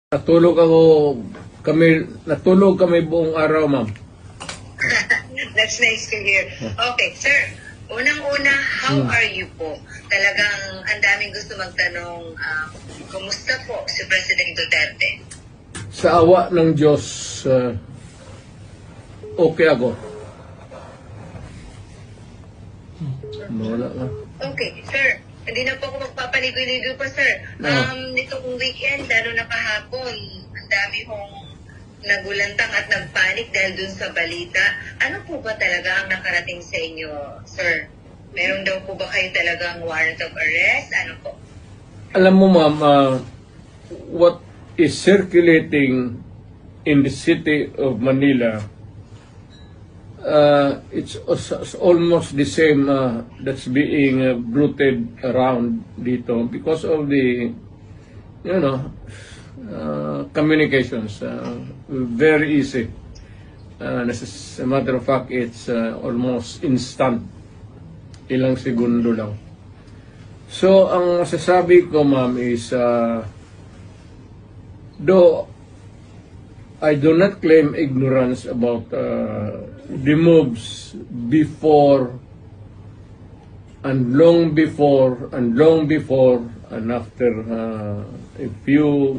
Natulog kami buong araw, ma'am. That's nice to hear. Okay, sir. Unang-una, how are you po? Talagang ang daming gusto magtanong, kumusta po si President Duterte? Sa awa ng Diyos, okay ako. Wala nga. Okay, sir. Hindi na po ako magpapaligoy-ligoy pa, sir. Nitong weekend, lalo na kahapon, ang dami hong nagulantang at nagpanik dahil dun sa balita. Ano po ba talaga ang nakarating sa inyo, sir? Meron daw po ba kayo talagang warrant of arrest? Ano po? Alam mo, ma'am, what is circulating in the city of Manila, it's almost the same that's being bruited around dito because of the, communications. Very easy. As a matter of fact, it's almost instant. Ilang segundo lang. So, ang masasabi ko, ma'am, is though I do not claim ignorance about the moves before and long before and after a few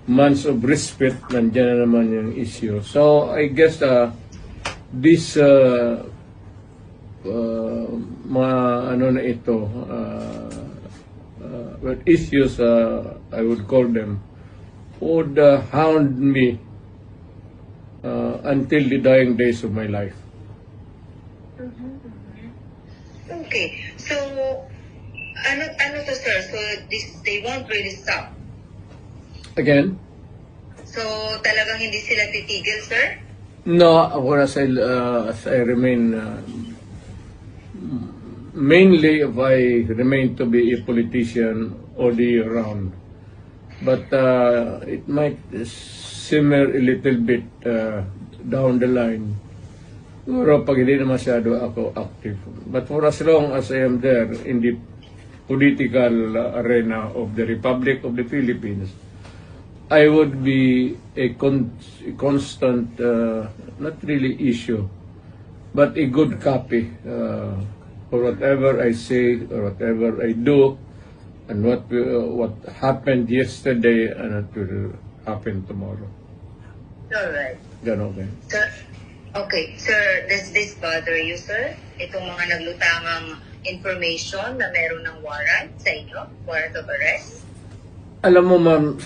months of respite, nandiyan na naman yung issue. So, I guess this issues, I would call them, would hound me until the dying days of my life. Okay. So, ano to, sir? So, they won't really stop. Again? So, talagang hindi sila titigil, sir? No, as I remain, mainly if I remain to be a politician all the year round. But it might simmer a little bit down the line. Siguro pag hindi na masyado ako active. But for as long as I am there in the political arena of the Republic of the Philippines, I would be a constant, not really issue, but a good copy for whatever I say or whatever I do, and what happened yesterday and what will happen tomorrow. Alright. Ganon, okay? Sir, okay. Sir, does this bother you, sir? Itong mga naglutangang information na meron ng warrant sa inyo? Warrant of arrest? Alam mo, ma'am,